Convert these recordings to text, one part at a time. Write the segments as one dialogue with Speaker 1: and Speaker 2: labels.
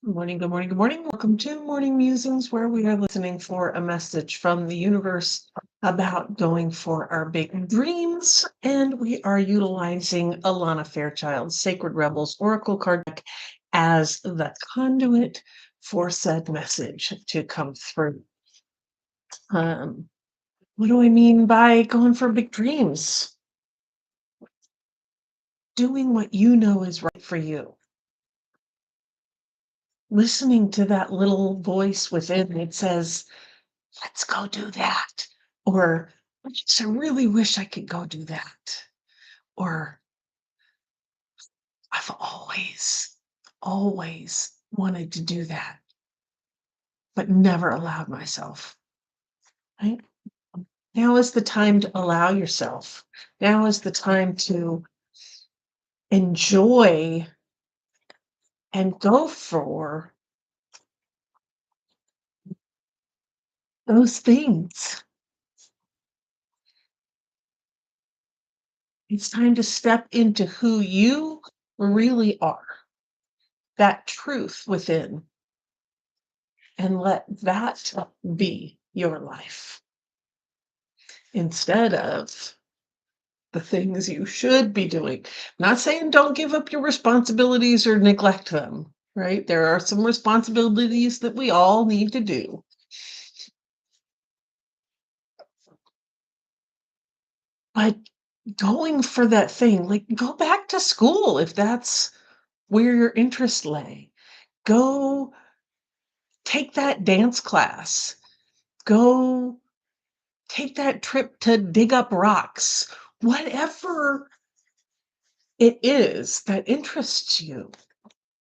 Speaker 1: Good morning, good morning, good morning. Welcome to Morning Musings, where we are listening for a message from the universe about going for our big dreams. And we are utilizing Alana Fairchild's Sacred Rebels Oracle card deck as the conduit for said message to come through. What do I mean by going for big dreams? Doing what you know is right for you. Listening to that little voice within that says, let's go do that. Or I really wish I could go do that. Or I've always wanted to do that, but never allowed myself. Right? Now is the time to allow yourself. Now is the time to enjoy and go for those things. It's time to step into who you really are, that truth within, and let that be your life instead of the things you should be doing. I'm not saying don't give up your responsibilities or neglect them, right? There are some responsibilities that we all need to do. But going for that thing, like go back to school if that's where your interest lay. Go take that dance class. Go take that trip to dig up rocks. Whatever it is that interests you,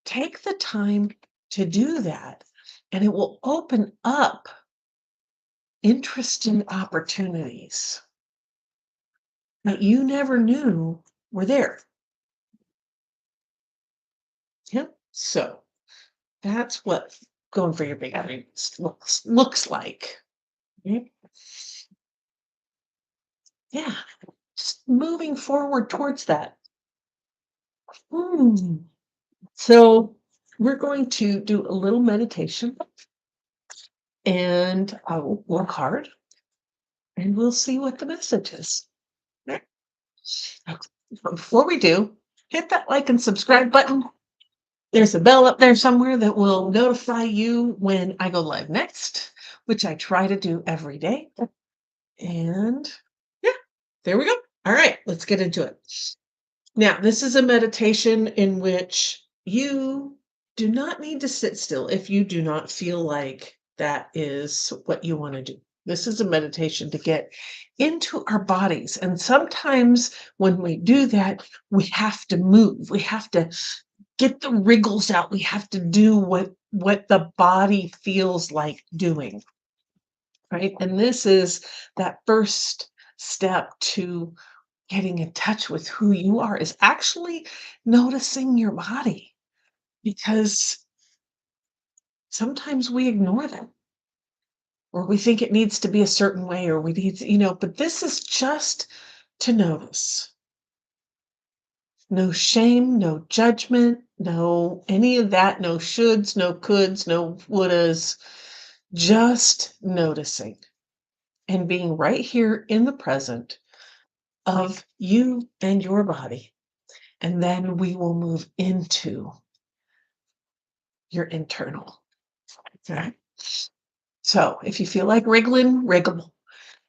Speaker 1: take the time to do that, and it will open up interesting opportunities that you never knew were there. Yep. So that's what going for your big dreams looks like. Right? Yeah. Just moving forward towards that. So we're going to do a little meditation, and I will work hard, and we'll see what the message is. Right. Before we do, hit that like and subscribe button. There's a bell up there somewhere that will notify you when I go live next, which I try to do every day. And yeah, there we go. All right, let's get into it. Now, this is a meditation in which you do not need to sit still if you do not feel like that is what you want to do. This is a meditation to get into our bodies. And sometimes when we do that, we have to move. We have to get the wriggles out. We have to do what the body feels like doing. Right? And this is that first step to getting in touch with who you are, is actually noticing your body, because sometimes we ignore them, or we think it needs to be a certain way, or we need to, but this is just to notice. No shame, no judgment, no any of that, no shoulds, no coulds, no wouldas, just noticing and being right here in the present of you and your body. And then we will move into your internal. Okay. So if you feel like wriggling, wriggle.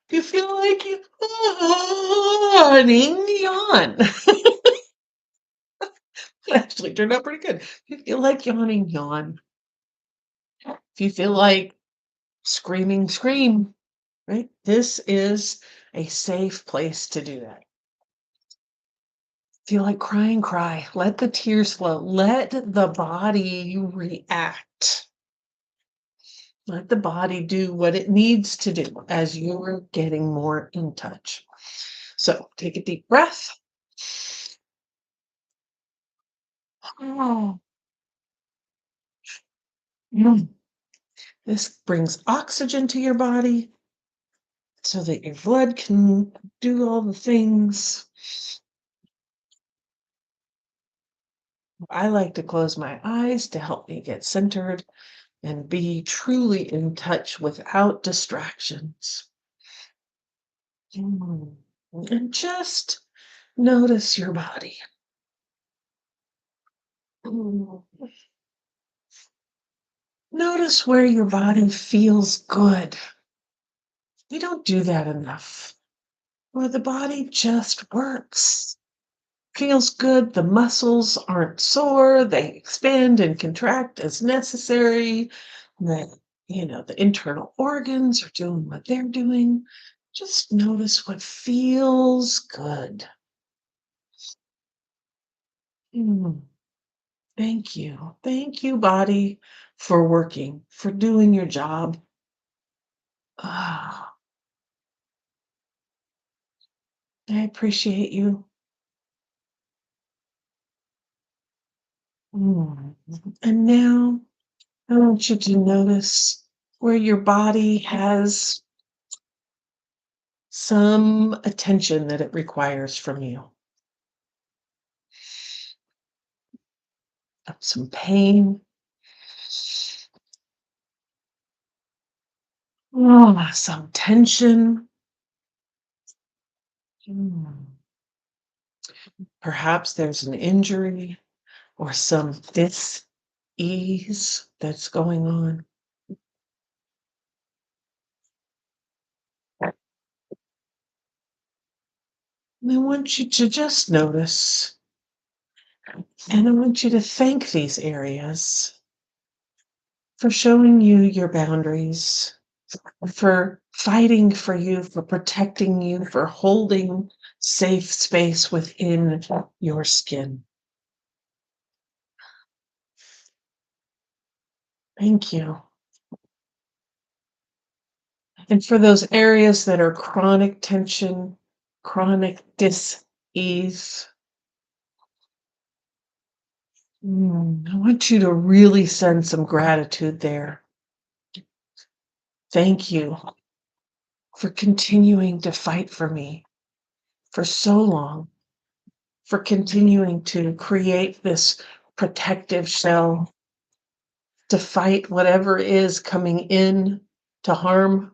Speaker 1: If you feel like yawning, yawn. Actually turned out pretty good. If you feel like yawning, yawn. If you feel like screaming, scream. Right? This is a safe place to do that. Feel like crying, cry. Let the tears flow. Let the body react. Let the body do what it needs to do as you're getting more in touch. So take a deep breath. Oh. This brings oxygen to your body so that your blood can do all the things. I like to close my eyes to help me get centered and be truly in touch without distractions. Mm. And just notice your body. Mm. Notice where your body feels good. We don't do that enough. Where the body just works. Feels good. The muscles aren't sore. They expand and contract as necessary. The internal organs are doing what they're doing. Just notice what feels good. Mm, thank you. Thank you, body, for working, for doing your job. Ah, I appreciate you. Mm. And now I want you to notice where your body has some attention that it requires from you. Some pain. Some tension. Mm. Perhaps there's an injury or some dis-ease that's going on. And I want you to just notice, and I want you to thank these areas for showing you your boundaries, for fighting for you, for protecting you, for holding safe space within your skin. Thank you. And for those areas that are chronic tension, chronic dis-ease, I want you to really send some gratitude there. Thank you for continuing to fight for me for so long, for continuing to create this protective shell to fight whatever is coming in to harm.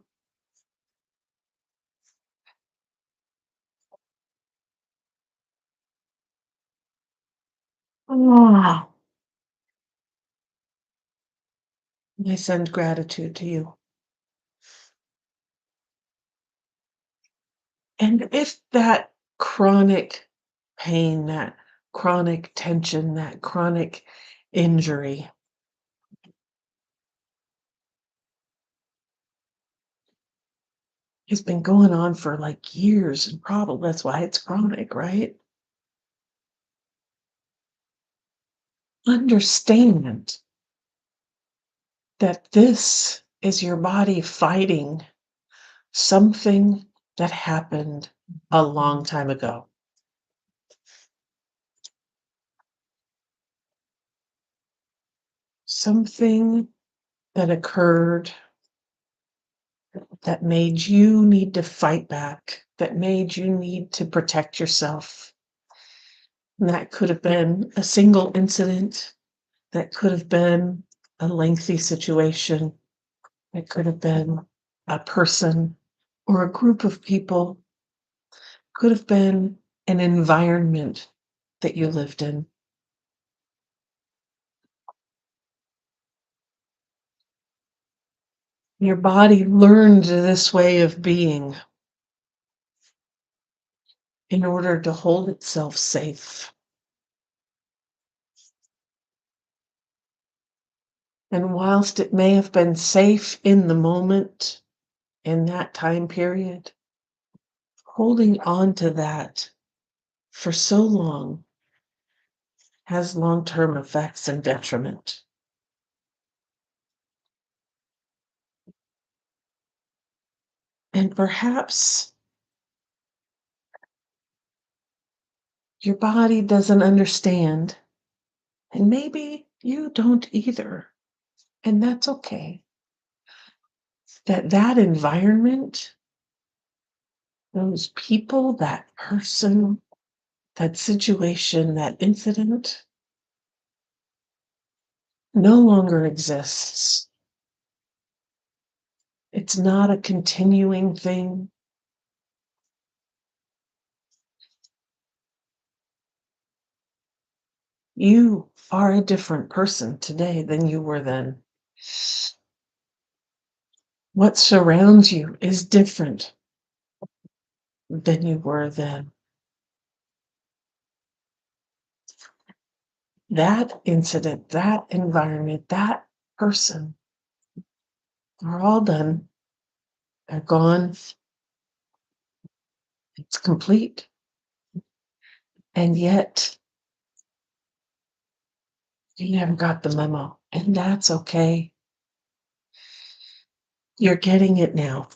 Speaker 1: Oh, I send gratitude to you. And if that chronic pain, that chronic tension, that chronic injury has been going on for like years, and probably that's why it's chronic, right? Understand that this is your body fighting something that happened a long time ago. Something that occurred that made you need to fight back, that made you need to protect yourself. And that could have been a single incident, that could have been a lengthy situation, it could have been a person or a group of people, could have been an environment that you lived in. Your body learned this way of being in order to hold itself safe. And whilst it may have been safe in the moment, in that time period, holding on to that for so long has long-term effects and detriment. And perhaps your body doesn't understand, and maybe you don't either. And that's okay. That environment, those people, that person, that situation, that incident no longer exists. It's not a continuing thing. You are a different person today than you were then. What surrounds you is different than you were then. That incident, that environment, that person are all done. They're gone. It's complete. And yet, you never got the memo. And that's okay. You're getting it now.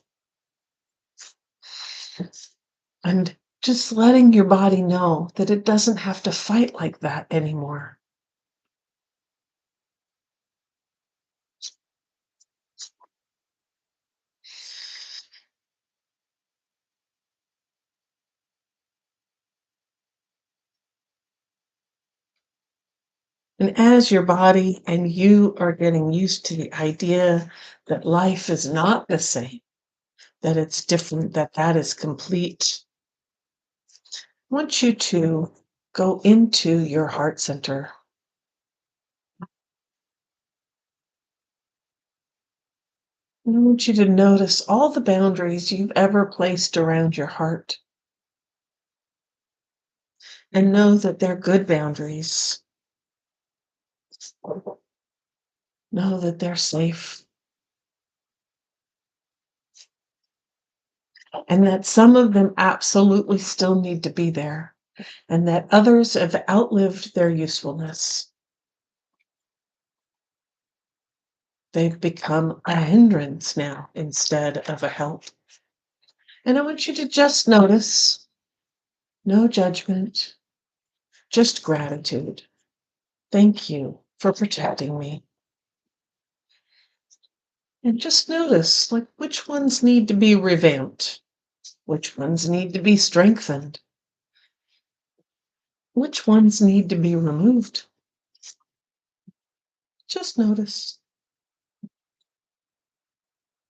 Speaker 1: And just letting your body know that it doesn't have to fight like that anymore. And as your body and you are getting used to the idea that life is not the same, that it's different, that that is complete, I want you to go into your heart center. I want you to notice all the boundaries you've ever placed around your heart and know that they're good boundaries. Know that they're safe and that some of them absolutely still need to be there and that others have outlived their usefulness. They've become a hindrance now instead of a help. And I want you to just notice, no judgment, just gratitude. Thank you for protecting me. And just notice, like, which ones need to be revamped? Which ones need to be strengthened? Which ones need to be removed? Just notice.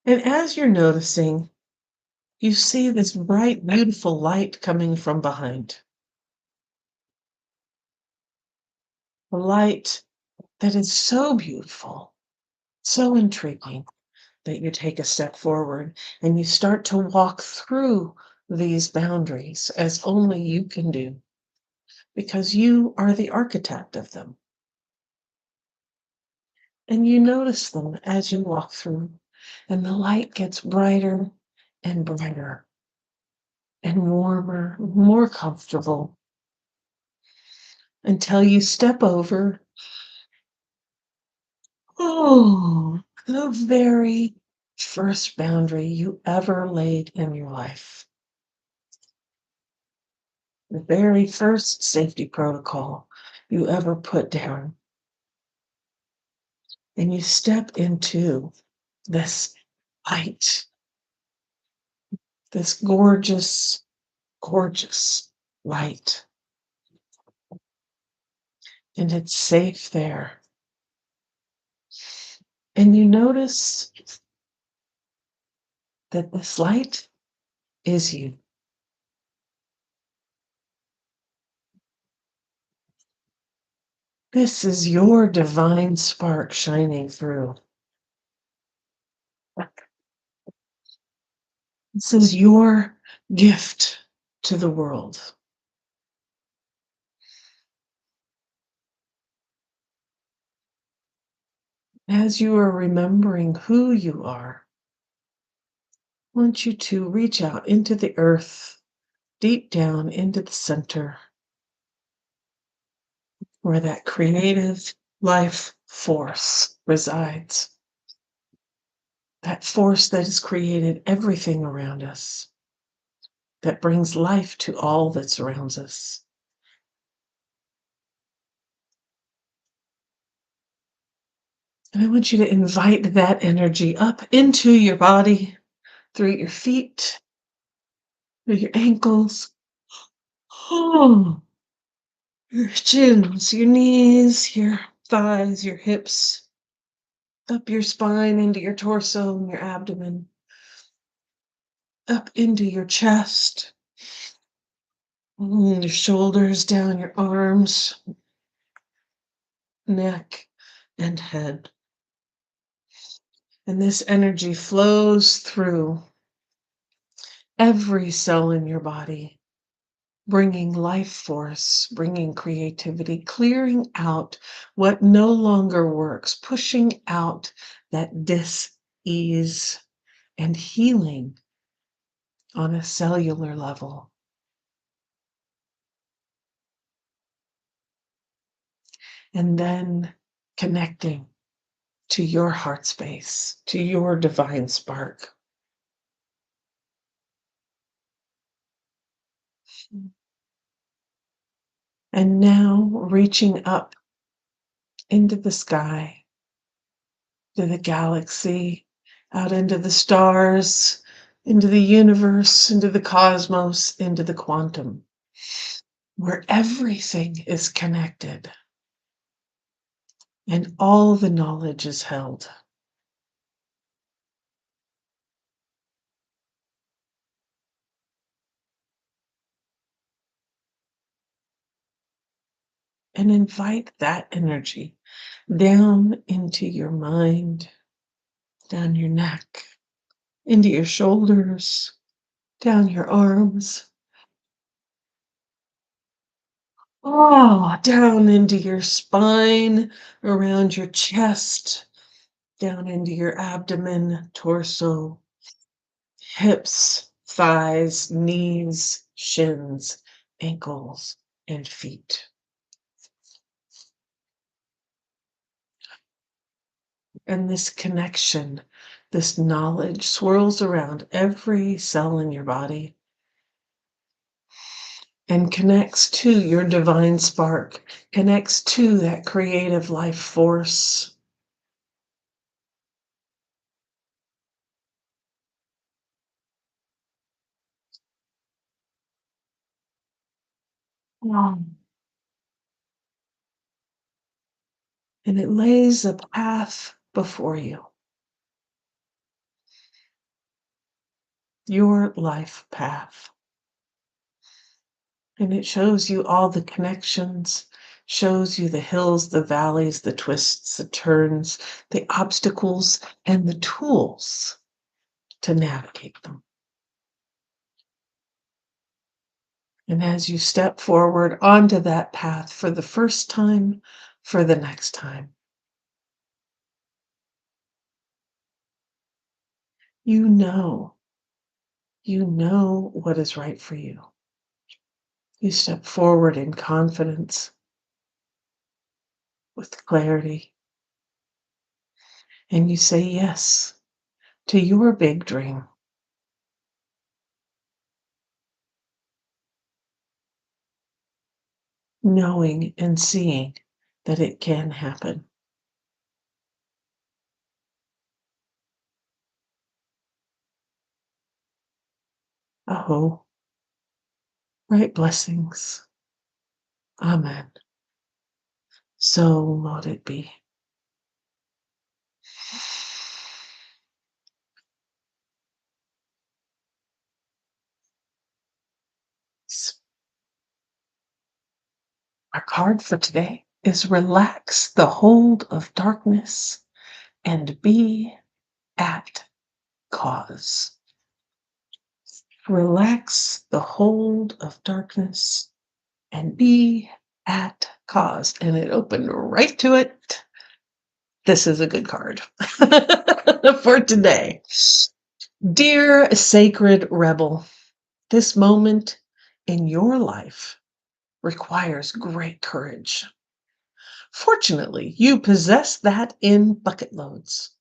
Speaker 1: And as you're noticing, you see this bright, beautiful light coming from behind. A light that is so beautiful, so intriguing, that you take a step forward and you start to walk through these boundaries as only you can do, because you are the architect of them. And you notice them as you walk through, and the light gets brighter and brighter and warmer, more comfortable, until you step over, the very first boundary you ever laid in your life. The very first safety protocol you ever put down. And you step into this light, this gorgeous, gorgeous light. And it's safe there. And you notice that this light is you. This is your divine spark shining through. This is your gift to the world. As you are remembering who you are, I want you to reach out into the earth, deep down into the center, where that creative life force resides. That force that has created everything around us, that brings life to all that surrounds us. And I want you to invite that energy up into your body, through your feet, through your ankles, your shins, your knees, your thighs, your hips, up your spine, into your torso and your abdomen, up into your chest, your shoulders, down your arms, neck, and head. And this energy flows through every cell in your body, bringing life force, bringing creativity, clearing out what no longer works, pushing out that dis-ease and healing on a cellular level. And then connecting to your heart space, to your divine spark. And now reaching up into the sky, to the galaxy, out into the stars, into the universe, into the cosmos, into the quantum, where everything is connected and all the knowledge is held. And invite that energy down into your mind, down your neck, into your shoulders, down your arms, down into your spine, around your chest, down into your abdomen, torso, hips, thighs, knees, shins, ankles, and feet. And this connection, this knowledge swirls around every cell in your body and connects to your divine spark, connects to that creative life force. Wow. And it lays a path before you, your life path. And it shows you all the connections, shows you the hills, the valleys, the twists, the turns, the obstacles, and the tools to navigate them. And as you step forward onto that path for the first time, for the next time, you know what is right for you. You step forward in confidence, with clarity, and you say yes to your big dream, knowing and seeing that it can happen. Aho, right blessings. Amen. So mote it be. Our card for today is relax the hold of darkness and be at cause. Relax the hold of darkness and be at cause. And it opened right to it. This is a good card for today. Dear sacred rebel, this moment in your life requires great courage. Fortunately, you possess that in bucket loads.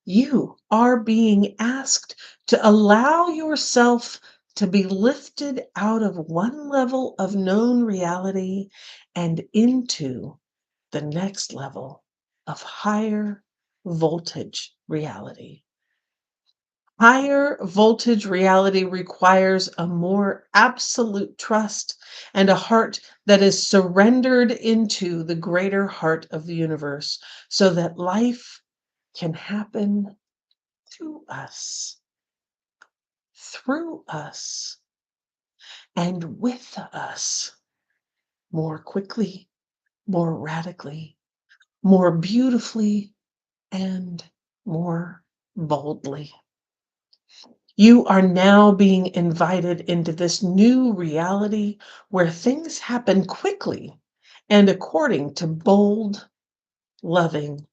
Speaker 1: You are being asked to allow yourself to be lifted out of one level of known reality and into the next level of higher voltage reality. Higher voltage reality requires a more absolute trust and a heart that is surrendered into the greater heart of the universe so that life can happen through us, and with us more quickly, more radically, more beautifully, and more boldly. You are now being invited into this new reality where things happen quickly and according to bold, loving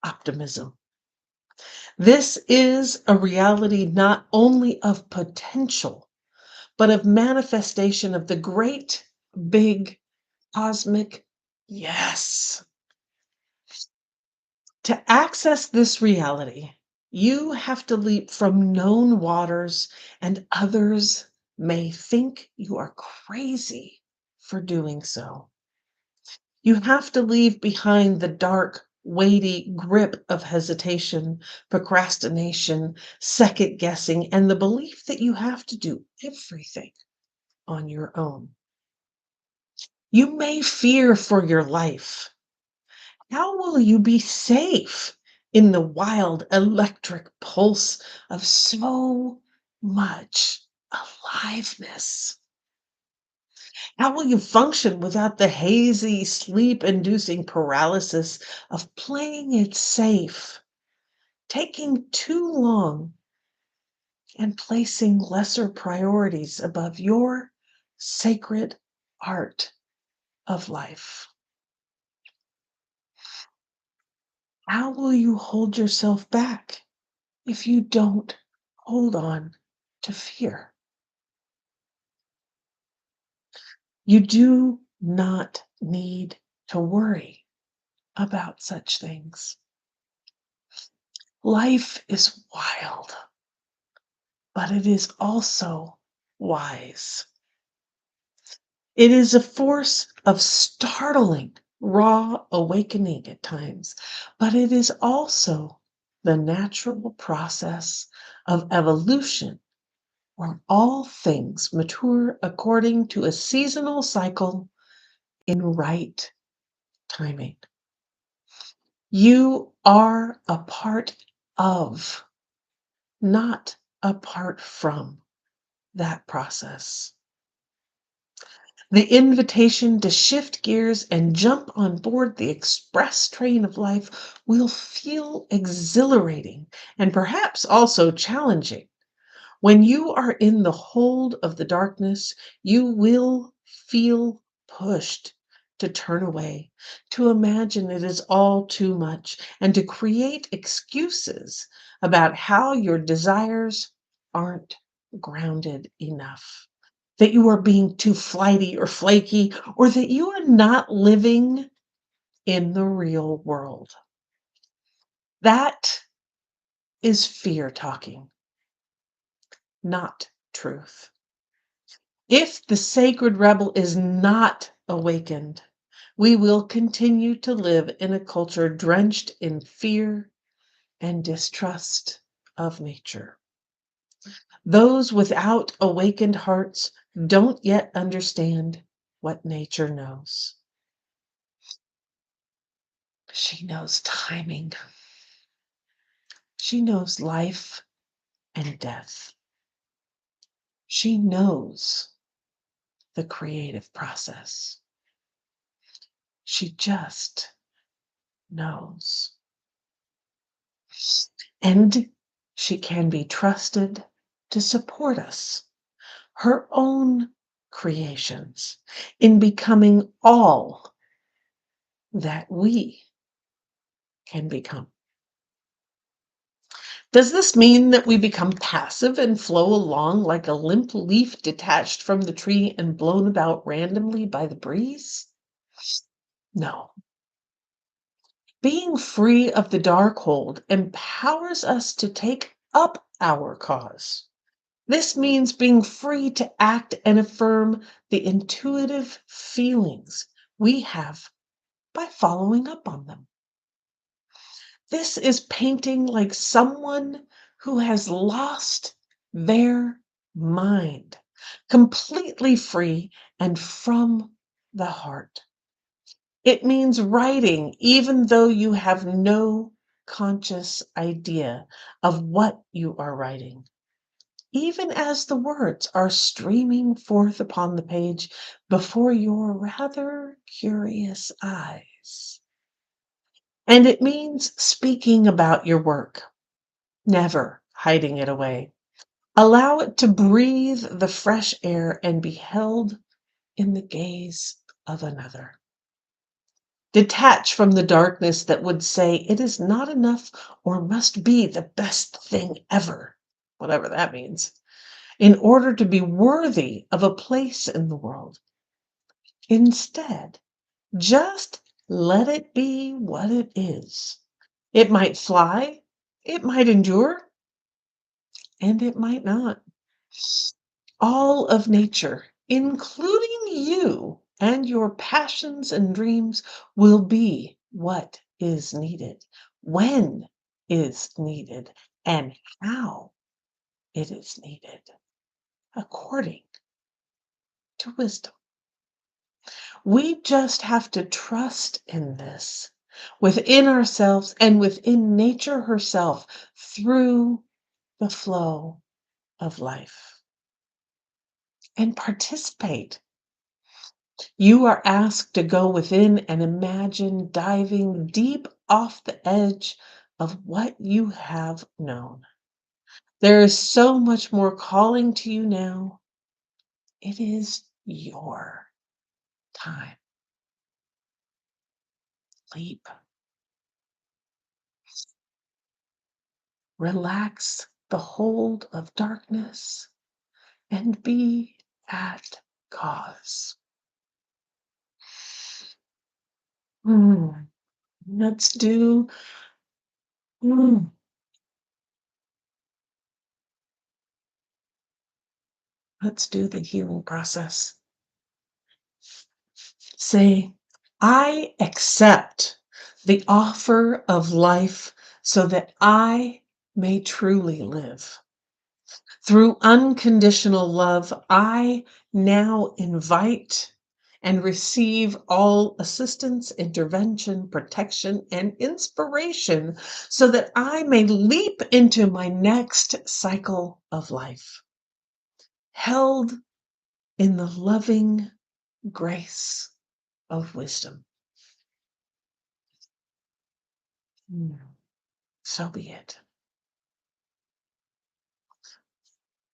Speaker 1: optimism. This is a reality not only of potential, but of manifestation of the great, big, cosmic yes. To access this reality, you have to leap from known waters, and others may think you are crazy for doing so. You have to leave behind the dark, weighty grip of hesitation, procrastination, second guessing, and the belief that you have to do everything on your own. You may fear for your life. How will you be safe in the wild electric pulse of so much aliveness? How will you function without the hazy, sleep-inducing paralysis of playing it safe, taking too long, and placing lesser priorities above your sacred art of life? How will you hold yourself back if you don't hold on to fear? You do not need to worry about such things. Life is wild, but it is also wise. It is a force of startling, raw awakening at times, but it is also the natural process of evolution where all things mature according to a seasonal cycle in right timing. You are a part of, not apart from, that process. The invitation to shift gears and jump on board the express train of life will feel exhilarating and perhaps also challenging. When you are in the hold of the darkness, you will feel pushed to turn away, to imagine it is all too much, and to create excuses about how your desires aren't grounded enough, that you are being too flighty or flaky, or that you are not living in the real world. That is fear talking, not truth. If the sacred rebel is not awakened, we will continue to live in a culture drenched in fear and distrust of nature. Those without awakened hearts don't yet understand what nature knows. She knows timing. She knows life and death. She knows the creative process. She just knows. And she can be trusted to support us, her own creations, in becoming all that we can become. Does this mean that we become passive and flow along like a limp leaf detached from the tree and blown about randomly by the breeze? No. Being free of the dark hold empowers us to take up our cause. This means being free to act and affirm the intuitive feelings we have by following up on them. This is painting like someone who has lost their mind, completely free and from the heart. It means writing even though you have no conscious idea of what you are writing, even as the words are streaming forth upon the page before your rather curious eyes. And it means speaking about your work, never hiding it away. Allow it to breathe the fresh air and be held in the gaze of another. Detach from the darkness that would say it is not enough or must be the best thing ever, whatever that means, in order to be worthy of a place in the world. Instead, just let it be what it is. It might fly, it might endure, and it might not. All of nature, including you and your passions and dreams, will be what is needed, when is needed, and how it is needed, according to wisdom. We just have to trust in this within ourselves and within nature herself through the flow of life and participate. You are asked to go within and imagine diving deep off the edge of what you have known. There is so much more calling to you now. It is your time. Leap. Relax the hold of darkness and be at cause. Mm, Let's do mm, let's do the healing process. Say, I accept the offer of life so that I may truly live. Through unconditional love, I now invite and receive all assistance, intervention, protection, and inspiration so that I may leap into my next cycle of life, held in the loving grace of wisdom. So be it.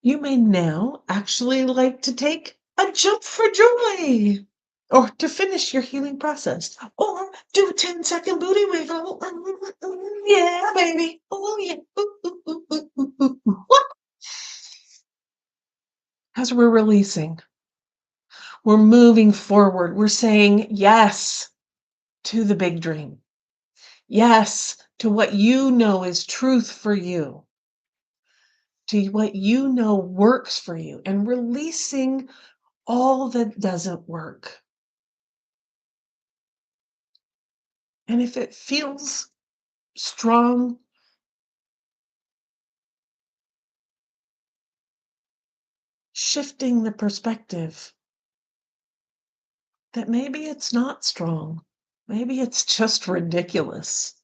Speaker 1: You may now actually like to take a jump for joy or to finish your healing process or do a 10-second booty wiggle. Yeah, baby. Oh, yeah. Ooh, ooh, ooh, ooh, ooh, ooh, ooh. What? As we're releasing, we're moving forward. We're saying yes to the big dream. Yes to what you know is truth for you, to what you know works for you, and releasing all that doesn't work. And if it feels strong, shifting the perspective that maybe it's not strong, maybe it's just ridiculous.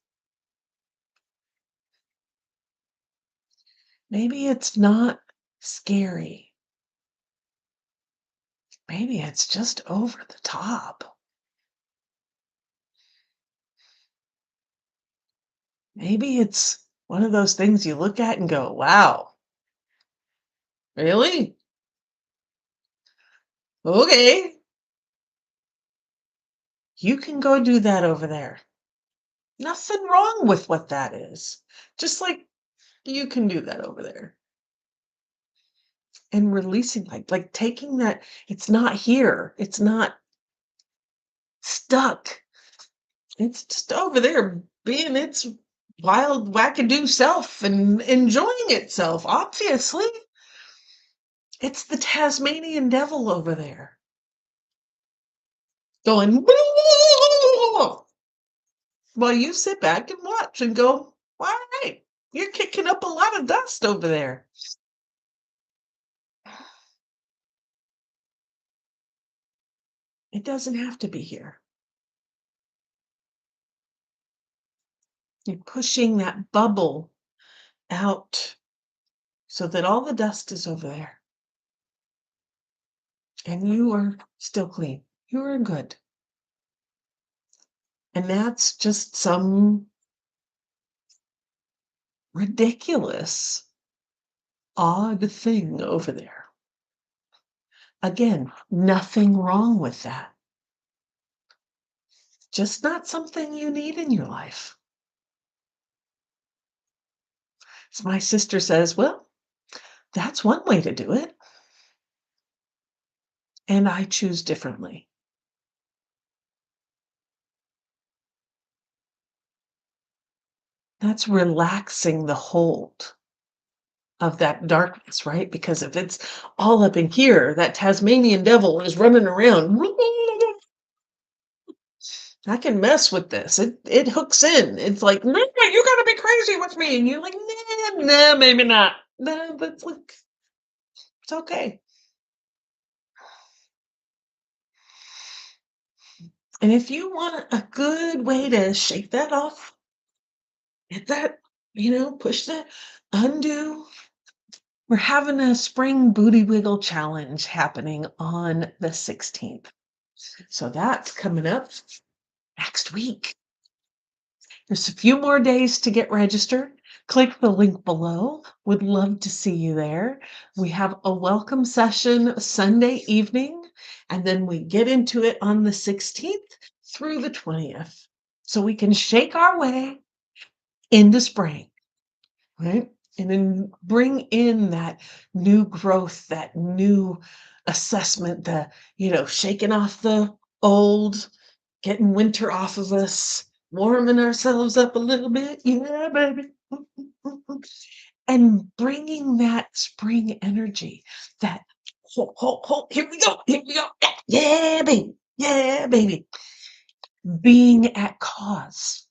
Speaker 1: Maybe it's not scary. Maybe it's just over the top. Maybe it's one of those things you look at and go, wow, really? Okay. You can go do that over there. Nothing wrong with what that is. Just like you can do that over there. And releasing, like taking that, it's not here. It's not stuck. It's just over there being its wild wackadoo self and enjoying itself. Obviously, it's the Tasmanian devil over there going while you sit back and watch and go, all right. You're kicking up a lot of dust over there. It doesn't have to be here. You're pushing that bubble out so that all the dust is over there. And you are still clean. You are good. And that's just some ridiculous, odd thing over there. Again, nothing wrong with that. Just not something you need in your life. As my sister says, well, that's one way to do it. And I choose differently. That's relaxing the hold of that darkness, right? Because if it's all up in here, that Tasmanian devil is running around. I can mess with this. It hooks in. It's like, no, you gotta be crazy with me. And you're like, nah, maybe not. Nah, but look, it's okay. And if you want a good way to shake that off, get that, push that, undo. We're having a spring booty wiggle challenge happening on the 16th. So that's coming up next week. There's a few more days to get registered. Click the link below. Would love to see you there. We have a welcome session Sunday evening, and then we get into it on the 16th through the 20th. So we can shake our way into spring, right? And then bring in that new growth, that new assessment, the, shaking off the old, getting winter off of us, warming ourselves up a little bit. Yeah, baby. And bringing that spring energy, that, here we go, here we go. Yeah, baby. Yeah, baby. Being at cause.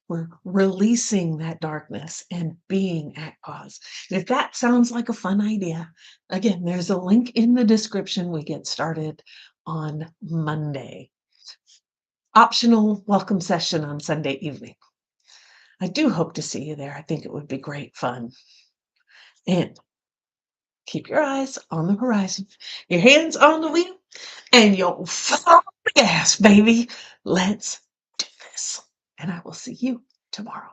Speaker 1: We're releasing that darkness and being at cause. If that sounds like a fun idea, again, there's a link in the description. We get started on Monday. Optional welcome session on Sunday evening. I do hope to see you there. I think it would be great fun. And keep your eyes on the horizon, your hands on the wheel, and your foot on the gas, baby. Let's do this. And I will see you tomorrow.